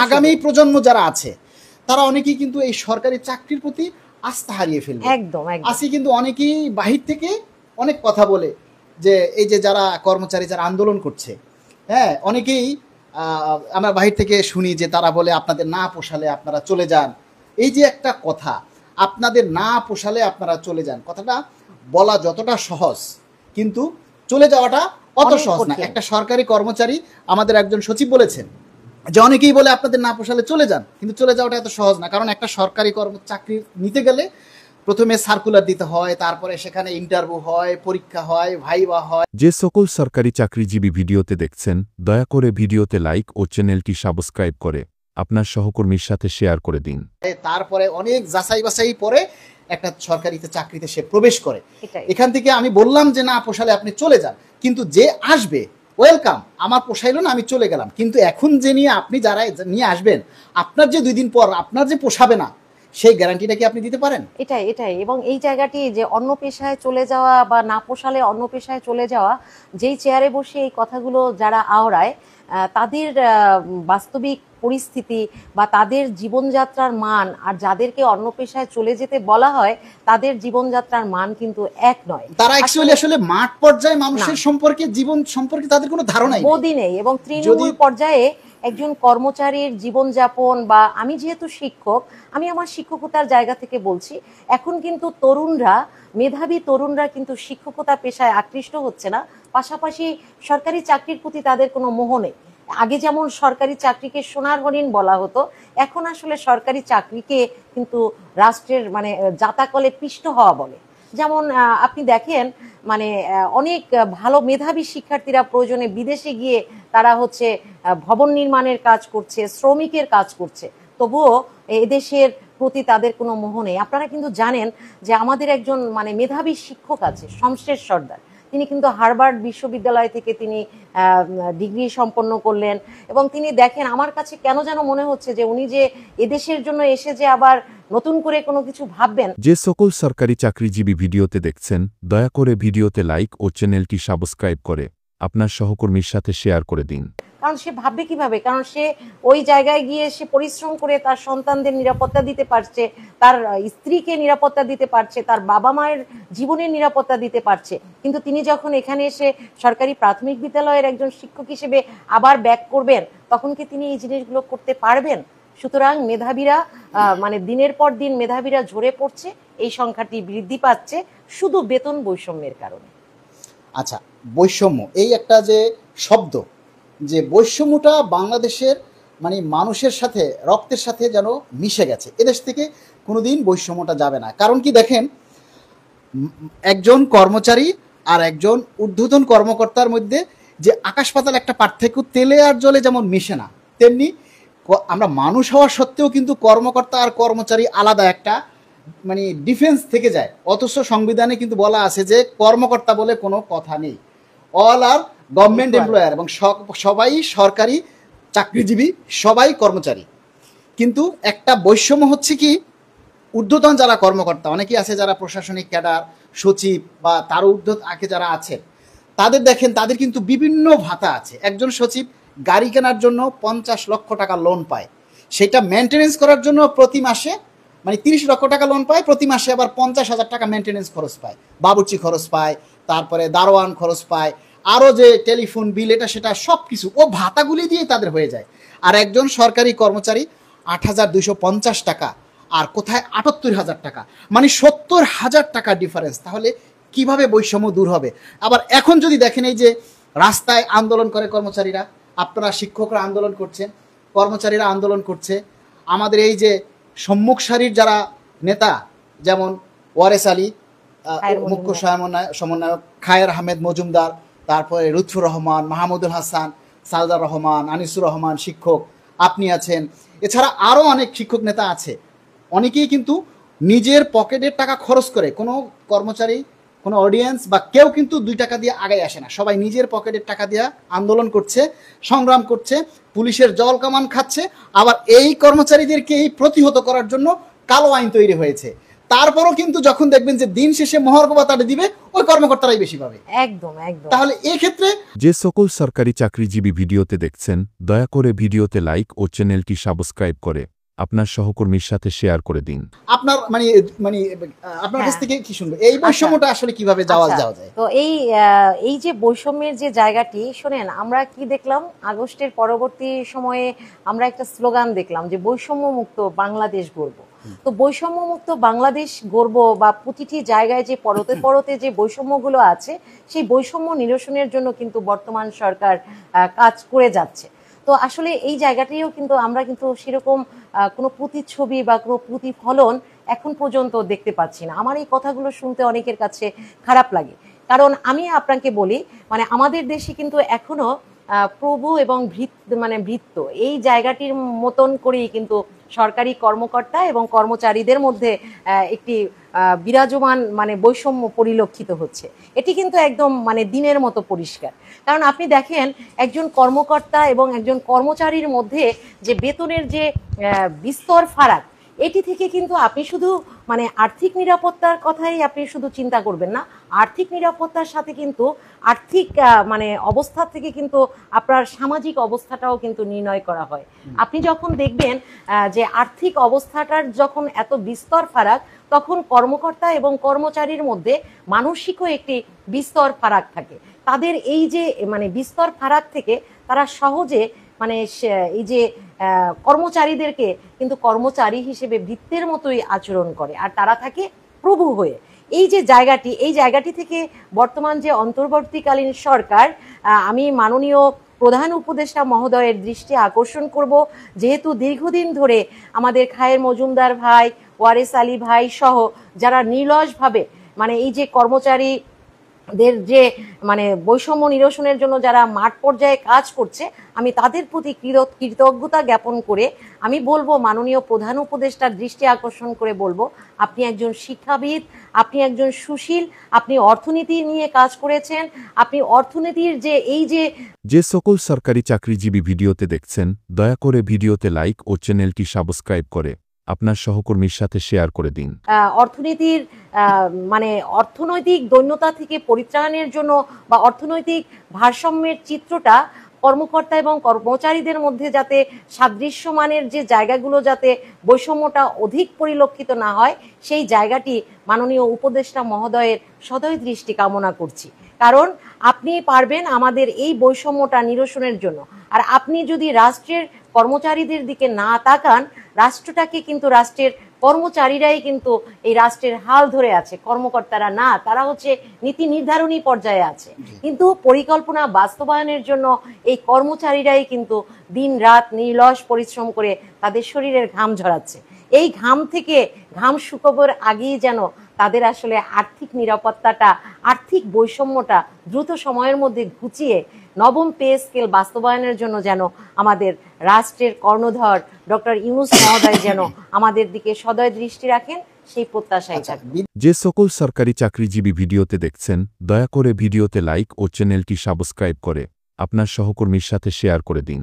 আগামী প্রজন্ম যারা আছে তারা অনেকেই কিন্তু এই সরকারি চাকরির প্রতি আস্থা হারিয়ে ফেলবে। একদম আসি কিন্তু অনেকেই বাহির থেকে অনেক কথা বলে যে এই যে যারা কর্মচারী যারা আন্দোলন করছে, হ্যাঁ, অনেকেই আমরা বাহির থেকে শুনি যে তারা বলে আপনাদের না পোষালে আপনারা চলে যান। এই যে একটা কথা, আপনাদের না পোষালে আপনারা চলে যান, কথাটা বলা যতটা সহজ কিন্তু চলে যাওয়াটা অত সহজ না। একটা সরকারি কর্মচারী, আমাদের একজন সচিব বলেছেন যে অনেকেই বলে আপনাদের না পোষালে চলে যান, কিন্তু চলে যাওয়াটা এত সহজ না। কারণ একটা সরকারি চাকরি নিতে গেলে প্রথমে সার্কুলার দিতে হয়, তারপরে সেখানে ইন্টারভিউ হয়, পরীক্ষা হয়, ভাইবা হয়। যে সকল সরকারি চাকরিজীবী ভিডিওতে দেখছেন, দয়া করে ভিডিওতে লাইক ও চ্যানেলটি সাবস্ক্রাইব করে আপনার সহকর্মীর সাথে শেয়ার করে দিন। তারপরে অনেক যাচাই বাছাই পরে একটা সরকারি চাকরিতে সে প্রবেশ করে। এখান থেকে আমি বললাম যে না পোষালে আপনি চলে যান, কিন্তু যে আসবে ওয়েলকাম, আমার পোষাইলো না আমি চলে গেলাম। কিন্তু এখন যে নিয়ে আপনি যারা নিয়ে আসবেন, আপনার যে 2 দিন পর আপনার যে পোষাবে না, সেই গ্যারান্টিটা কি আপনি দিতে পারেন? এটাই এবং এই জায়গাটি যে অন্য পেশায় চলে যাওয়া বা না পোষালে অন্য পেশায় চলে যাওয়া, যেই চেয়ারে বসে এই কথাগুলো যারা আওড়ায়, তাদের বাস্তবিক পরিস্থিতি বা তাদের জীবনযাত্রার মান আর যাদেরকে অন্য পেশায় চলে যেতে বলা হয় তাদের জীবনযাত্রার মান কিন্তু এক নয়। তারা অ্যাকচুয়ালি আসলে মাঠ পর্যায়ে মানুষের সম্পর্কে, জীবন সম্পর্কে তাদের কোনো ধারণাই নেই। এবং তৃণমূল পর্যায়ে একজন কর্মচারীর জীবনযাপন, বা আমি যেহেতু শিক্ষক, আমি আমার শিক্ষকতার জায়গা থেকে বলছি, এখন কিন্তু মেধাবী তরুণরা কিন্তু শিক্ষকতা পেশায় আকৃষ্ট হচ্ছে না। পাশাপাশি সরকারি চাকরির প্রতি তাদের কোনো মোহ নেই। আগে যেমন সরকারি চাকরিকে সোনার হরিণ বলা হতো, এখন আসলে সরকারি চাকরিকে কিন্তু রাষ্ট্রের জাতাকলে পিষ্ট হওয়া বলে। যেমন আপনি দেখেন অনেক ভালো মেধাবী শিক্ষার্থীরা প্রয়োজনে বিদেশে গিয়ে তারা ভবন নির্মাণের কাজ করছে, শ্রমিকের কাজ করছে, তবুও এদেশের প্রতি তাদের কোনো মোহ নেই। আপনারা কিন্তু জানেন যে আমাদের একজন মেধাবী শিক্ষক আছে, শমশের সর্দার। তিনি কিন্তু হার্ভার্ড বিশ্ববিদ্যালয় থেকে তিনি ডিগ্রি সম্পন্ন করলেন, এবং তিনি দেখেন, আমার কাছে কেন যেন মনে হচ্ছে যে উনি যে এদেশের জন্য এসে যে আবার নতুন করে কোনো কিছু ভাববেন। যে সকল সরকারি চাকরিজীবী ভিডিওতে দেখছেন, দয়া করে ভিডিওতে লাইক ও চ্যানেলটি সাবস্ক্রাইব করে আপনার সহকর্মীর সাথে শেয়ার করে দিন। কারণ সে ভাববে কিভাবে, কারণ সে ওই জায়গায় গিয়ে সে পরিশ্রম করে তার সন্তানদের নিরাপত্তা দিতে পারছে, তার স্ত্রীকে নিরাপত্তা দিতে পারছে, তার বাবা মায়ের জীবনের নিরাপত্তা দিতে পারছে। কিন্তু তিনি যখন এখানে এসে সরকারি প্রাথমিক বিদ্যালয়ের একজন শিক্ষক হিসেবে আবার ব্যাক করবেন, তখন কি তিনি এই জিনিসগুলো করতে পারবেন? সুতরাং মেধাবীরা দিনের পর দিন মেধাবীরা ঝরে পড়ছে, এই সংখ্যাটি বৃদ্ধি পাচ্ছে শুধু বেতন বৈষম্যের কারণে। আচ্ছা, বৈষম্য এই একটা যে শব্দ, যে বৈষম্যটা বাংলাদেশের মানুষের সাথে, রক্তের সাথে যেন মিশে গেছে। এদেশ থেকে কোনোদিন বৈষম্যটা যাবে না। কারণ কি দেখেন, একজন কর্মচারী আর একজন ঊর্ধ্বতন কর্মকর্তার মধ্যে যে আকাশ পাতাল একটা পার্থক্য, তেলে আর জলে যেমন মিশে না, তেমনি আমরা মানুষ হওয়া সত্ত্বেও কিন্তু কর্মকর্তা আর কর্মচারী আলাদা একটা ডিফেন্স থেকে যায়। অথচ সংবিধানে কিন্তু বলা আছে যে কর্মকর্তা বলে কোনো কথা নেই, অল আর গভর্নমেন্ট এমপ্লয়ার, এবং সবাই সরকারি চাকরিজীবী, সবাই কর্মচারী। কিন্তু একটা বৈষম্য হচ্ছে কি, ঊর্ধ্বতন যারা কর্মকর্তা, অনেকেই আছে যারা প্রশাসনিক ক্যাডার, সচিব বা তার ঊর্ধ্ব আগে যারা আছেন, তাদের দেখেন তাদের কিন্তু বিভিন্ন ভাতা আছে। একজন সচিব গাড়ি কেনার জন্য 50 লক্ষ টাকা লোন পায়, সেটা মেনটেনেন্স করার জন্য প্রতি মাসে 30 লক্ষ টাকা লোন পায়, প্রতি মাসে আবার 50,000 টাকা মেনটেনেন্স খরচ পায়, বাবুর্চি খরচ পায়, তারপরে দারোয়ান খরচ পায়, আরও যে টেলিফোন বিল, এটা সেটা সব কিছু ও ভাতাগুলি দিয়ে তাদের হয়ে যায়। আর একজন সরকারি কর্মচারী 8,250 টাকা, আর কোথায় 78,000 টাকা, 70,000 টাকা ডিফারেন্স। তাহলে কিভাবে বৈষম্য দূর হবে? আবার এখন যদি দেখেন, এই যে রাস্তায় আন্দোলন করে কর্মচারীরা, আপনারা শিক্ষকরা আন্দোলন করছেন, কর্মচারীরা আন্দোলন করছে, আমাদের এই যে সম্মুখ সারির যারা নেতা, যেমন ওয়ারেস আলী মুখ্য সমন্বয়ক, খায়ের আহমেদ মজুমদার, তারপরে লুৎফুর রহমান, মাহমুদুল হাসান, সালদার রহমান, আনিসুর রহমান শিক্ষক, আপনি আছেন, এছাড়া আরও অনেক শিক্ষক নেতা আছে। অনেকেই কিন্তু নিজের পকেটের টাকা খরচ করে, কোনো কর্মচারী, কোনো অডিয়েন্স বা কেউ কিন্তু 2 টাকা দিয়ে আগে আসে না, সবাই নিজের পকেটের টাকা দিয়ে আন্দোলন করছে, সংগ্রাম করছে, পুলিশের জল কামান খাচ্ছে। আবার এই কর্মচারীদেরকে প্রতিহত করার জন্য কালো আইন তৈরি হয়েছে। তারপরও কিন্তু যখন দেখবেন যে দিন শেষে মহার্ঘ ভাতাটা দিবে ওই কর্মকর্তারাই বেশি পাবে। একদম একদম। তাহলে এই ক্ষেত্রে যে সকল সরকারি চাকরিজীবী ভিডিওতে দেখছেন দয়া করে ভিডিওতে লাইক ও চ্যানেলটি সাবস্ক্রাইব করে আপনার সহকর্মীর সাথে শেয়ার করে দিন। আপনার মানে মানে আপনার কাছ হ্যাঁ। থেকে কি শুনবো এই বৈষম্যটা আসলে কিভাবে যাওয়া আচ্ছা, যায়? তো এই যে বৈষম্যের যে জায়গাটি, শোনেন আমরা কি দেখলাম আগস্টের পরবর্তী সময়ে আমরা একটা স্লোগান দেখলাম যে বৈষম্য মুক্ত বাংলাদেশ গড়ব। তো বৈষম্য মুক্ত বাংলাদেশ গড়ব বা প্রতিটি জায়গায় যে পরতে পরতে যে বৈষম্যগুলো আছে সেই বৈষম্য নিরসনের জন্য কিন্তু বর্তমান সরকার কাজ করে যাচ্ছে। তো আসলে এই জায়গাটিও কিন্তু আমরা কিন্তু সেরকম কোনো প্রতিচ্ছবি বা কোনো প্রতিফলন এখন পর্যন্ত দেখতে পাচ্ছি না। আমার এই কথাগুলো শুনতে অনেকের কাছে খারাপ লাগে, কারণ আমি আপনাকে বলি মানে আমাদের দেশে কিন্তু এখনো প্রভু এবং ভৃত্য এই জায়গাটির মতন করেই কিন্তু সরকারি কর্মকর্তা এবং কর্মচারীদের মধ্যে একটি বিরাজমান মানে বৈষম্য পরিলক্ষিত হচ্ছে। এটি কিন্তু একদম মানে দিনের মতো পরিষ্কার। কারণ আপনি দেখেন একজন কর্মকর্তা এবং একজন কর্মচারীর মধ্যে যে বেতনের যে বিস্তর ফারাক, এটি থেকে কিন্তু আপনি শুধু মানে আর্থিক নিরাপত্তার কথাই আপনি শুধু চিন্তা করবেন না, আর্থিক নিরাপত্তার সাথে কিন্তু আর্থিক মানে অবস্থা থেকে কিন্তু আপনার সামাজিক অবস্থাটাও কিন্তু নির্ণয় করা হয়। আপনি যখন দেখবেন যে আর্থিক অবস্থাটার যখন এত বিস্তর ফারাক, তখন কর্মকর্তা এবং কর্মচারীর মধ্যে মানসিকও একটি বিস্তর ফারাক থাকে। তাদের এই যে মানে বিস্তর ফারাক থেকে তারা সহজে মানে এই যে কর্মচারীদেরকে কিন্তু কর্মচারী হিসেবে ভৃত্যের মতোই আচরণ করে, আর তারা থাকে প্রভু হয়ে। এই যে জায়গাটি, এই জায়গাটি থেকে বর্তমান যে অন্তর্বর্তীকালীন সরকার, আমি মাননীয় প্রধান উপদেষ্টা মহোদয়ের দৃষ্টি আকর্ষণ করব, যেহেতু দীর্ঘদিন ধরে আমাদের খায়ের মজুমদার ভাই, ওয়ারেস আলী ভাই সহ যারা নির্লসভাবে মানে এই যে কর্মচারীদের যে মানে বৈষম্য নিরসনের জন্য যারা মাঠ পর্যায়ে কাজ করছে, আমি তাদের প্রতি কৃতজ্ঞতা জ্ঞাপন করে আমি বলবো মাননীয় প্রধান উপদেষ্টার দৃষ্টি আকর্ষণ করে বলবো, আপনি একজন শিক্ষাবিদ, আপনি একজন সুশীল, আপনি অর্থনীতি নিয়ে কাজ করেছেন, আপনি অর্থনীতির যে এই যে সকল সরকারি চাকরিজীবী ভিডিওতে দেখছেন দয়া করে ভিডিওতে লাইক ও চ্যানেলটি সাবস্ক্রাইব করে আপনার সহকর্মীর সাথে শেয়ার করে দিন। অর্থনীতির মানে অর্থনৈতিক দৈন্যতা থেকে পরিত্রাণের জন্য বা অর্থনৈতিক ভারসাম্যের চিত্রটা কর্মকর্তা এবং কর্মচারীদের মধ্যে যাতে সাদৃশ্যমানের যে জায়গাগুলো যাতে বৈষম্যটা অধিক পরিলক্ষিত না হয়, সেই জায়গাটি মাননীয় উপদেষ্টা মহোদয়ের সদয় দৃষ্টি কামনা করছি। কারণ আপনি পারবেন আমাদের এই বৈষম্যটা নিরসনের জন্য, আর আপনি যদি রাষ্ট্রের কর্মচারীদের দিকে না তাকান, রাষ্ট্রটাকে কিন্তু রাষ্ট্রের কর্মচারীরাই কিন্তু এই রাষ্ট্রের হাল ধরে আছে, কর্মকর্তারা না, তারা হচ্ছে নীতি নির্ধারণী পর্যায়ে আছে। কিন্তু পরিকল্পনা বাস্তবায়নের জন্য এই কর্মচারীরাই কিন্তু দিন রাত নির্লস পরিশ্রম করে তাদের শরীরের ঘাম ঝরাচ্ছে। এই ঘাম থেকে ঘাম শুকাবার আগেই যেন তাদের আসলে আর্থিক নিরাপত্তাটা, আর্থিক বৈষম্যটা দ্রুত সময়ের মধ্যে ঘুচিয়ে নবম পে স্কেল বাস্তবায়নের জন্য যেন আমাদের রাষ্ট্রের কর্ণধর ডক্টর ইউনূস মহোদয় যেন আমাদের দিকে সদয় দৃষ্টি রাখেন, সেই প্রত্যাশাই থাকবে। যে সকল সরকারি চাকরিজীবী ভিডিওতে দেখছেন দয়া করে ভিডিওতে লাইক ও চ্যানেলটি সাবস্ক্রাইব করে আপনার সহকর্মীর সাথে শেয়ার করে দিন।